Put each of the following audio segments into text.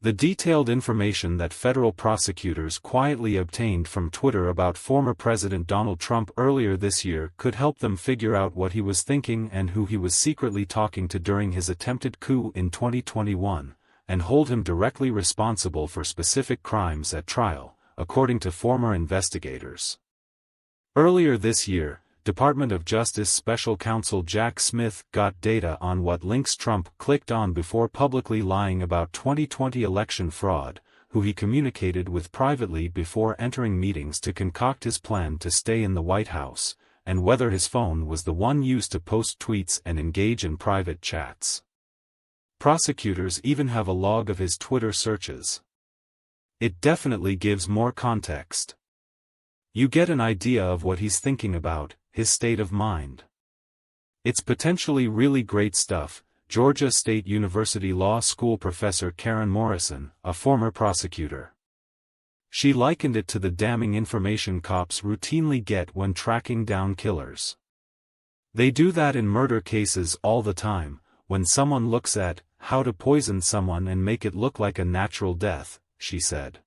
The detailed information that federal prosecutors quietly obtained from Twitter about former President Donald Trump earlier this year could help them figure out what he was thinking and who he was secretly talking to during his attempted coup in 2021, and hold him directly responsible for specific crimes at trial, according to former investigators. Earlier this year, Department of Justice Special Counsel Jack Smith got data on what links Trump clicked on before publicly lying about 2020 election fraud, who he communicated with privately before entering meetings to concoct his plan to stay in the White House, and whether his phone was the one used to post tweets and engage in private chats. Prosecutors even have a log of his Twitter searches. It definitely gives more context. You get an idea of what he's thinking about, his state of mind. It's potentially really great stuff, Georgia State University Law School professor Karen Morrison, a former prosecutor. She likened it to the damning information cops routinely get when tracking down killers. They do that in murder cases all the time, when someone looks at how to poison someone and make it look like a natural death, she said.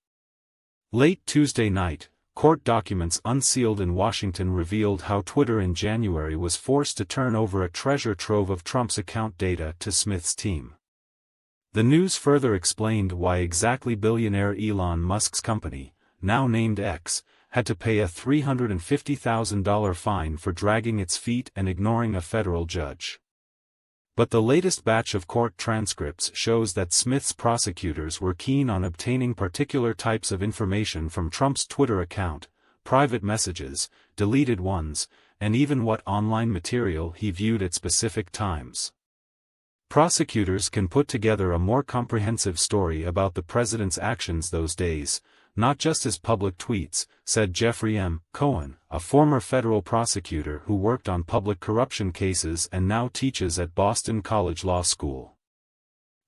Late Tuesday night, court documents unsealed in Washington revealed how Twitter in January was forced to turn over a treasure trove of Trump's account data to Smith's team. The news further explained why exactly billionaire Elon Musk's company, now named X, had to pay a $350,000 fine for dragging its feet and ignoring a federal judge. But the latest batch of court transcripts shows that Smith's prosecutors were keen on obtaining particular types of information from Trump's Twitter account, private messages, deleted ones, and even what online material he viewed at specific times. Prosecutors can put together a more comprehensive story about the president's actions those days, not just his public tweets, said Jeffrey M. Cohen, a former federal prosecutor who worked on public corruption cases and now teaches at Boston College Law School.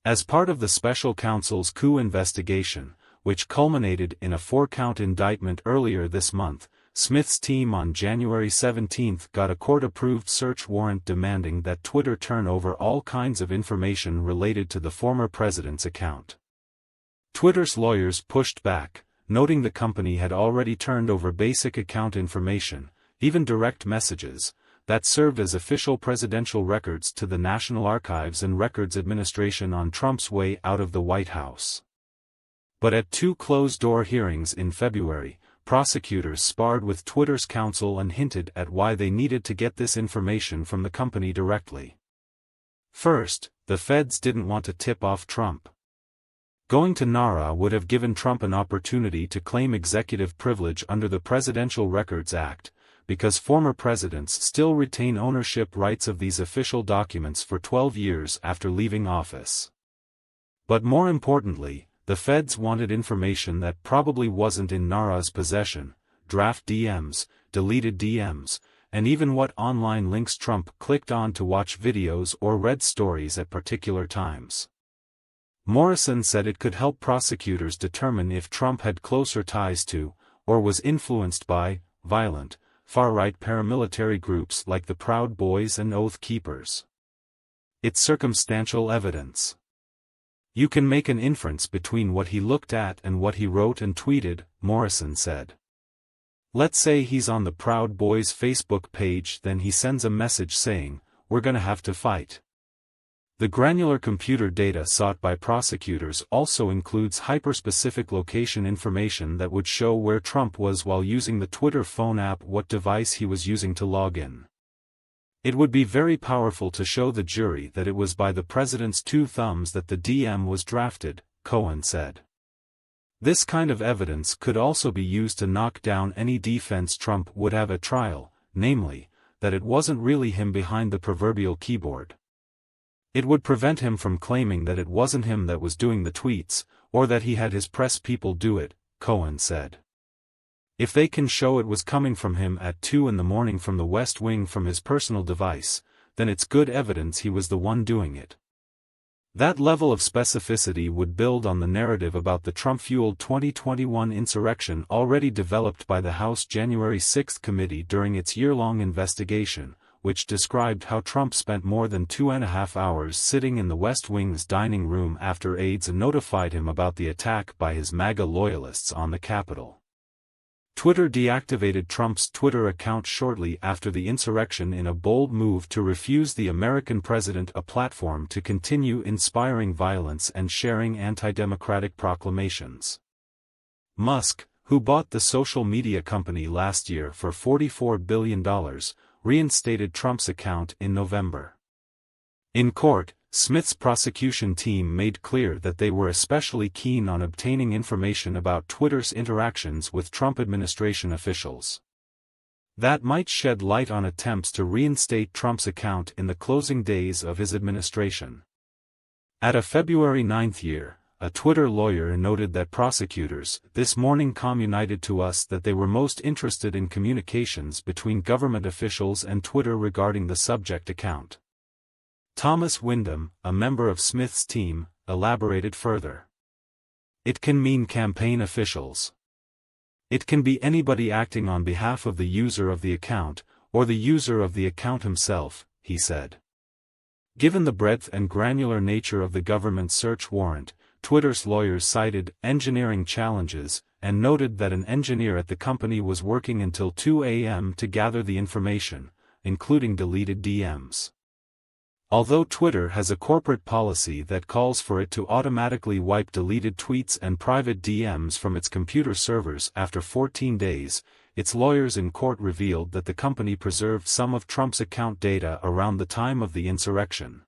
As part of the special counsel's coup investigation, which culminated in a 4-count indictment earlier this month, Smith's team on January 17 got a court-approved search warrant demanding that Twitter turn over all kinds of information related to the former president's account. Twitter's lawyers pushed back, noting the company had already turned over basic account information, even direct messages, that served as official presidential records to the National Archives and Records Administration on Trump's way out of the White House. But at 2 closed-door hearings in February, prosecutors sparred with Twitter's counsel and hinted at why they needed to get this information from the company directly. First, the feds didn't want to tip off Trump. Going to NARA would have given Trump an opportunity to claim executive privilege under the Presidential Records Act, because former presidents still retain ownership rights of these official documents for 12 years after leaving office. But more importantly, the feds wanted information that probably wasn't in NARA's possession: draft DMs, deleted DMs, and even what online links Trump clicked on to watch videos or read stories at particular times. Morrison said it could help prosecutors determine if Trump had closer ties to, or was influenced by, violent, far-right paramilitary groups like the Proud Boys and Oath Keepers. It's circumstantial evidence. You can make an inference between what he looked at and what he wrote and tweeted, Morrison said. Let's say he's on the Proud Boys Facebook page, then he sends a message saying, "We're gonna have to fight." The granular computer data sought by prosecutors also includes hyper-specific location information that would show where Trump was while using the Twitter phone app, what device he was using to log in. It would be very powerful to show the jury that it was by the president's 2 thumbs that the DM was drafted, Cohen said. This kind of evidence could also be used to knock down any defense Trump would have at trial, namely, that it wasn't really him behind the proverbial keyboard. It would prevent him from claiming that it wasn't him that was doing the tweets, or that he had his press people do it, Cohen said. If they can show it was coming from him at 2 in the morning from the West Wing from his personal device, then it's good evidence he was the one doing it. That level of specificity would build on the narrative about the Trump-fueled 2021 insurrection already developed by the House January 6 committee during its year-long investigation, which described how Trump spent more than 2.5 hours sitting in the West Wing's dining room after aides notified him about the attack by his MAGA loyalists on the Capitol. Twitter deactivated Trump's Twitter account shortly after the insurrection in a bold move to refuse the American president a platform to continue inspiring violence and sharing anti-democratic proclamations. Musk, who bought the social media company last year for $44 billion, reinstated Trump's account in November. In court, Smith's prosecution team made clear that they were especially keen on obtaining information about Twitter's interactions with Trump administration officials. That might shed light on attempts to reinstate Trump's account in the closing days of his administration. At a February 9 hearing, a Twitter lawyer noted that prosecutors this morning communicated to us that they were most interested in communications between government officials and Twitter regarding the subject account. Thomas Wyndham, a member of Smith's team, elaborated further. It can mean campaign officials. It can be anybody acting on behalf of the user of the account, or the user of the account himself, he said. Given the breadth and granular nature of the government search warrant, Twitter's lawyers cited engineering challenges, and noted that an engineer at the company was working until 2 a.m. to gather the information, including deleted DMs. Although Twitter has a corporate policy that calls for it to automatically wipe deleted tweets and private DMs from its computer servers after 14 days, its lawyers in court revealed that the company preserved some of Trump's account data around the time of the insurrection.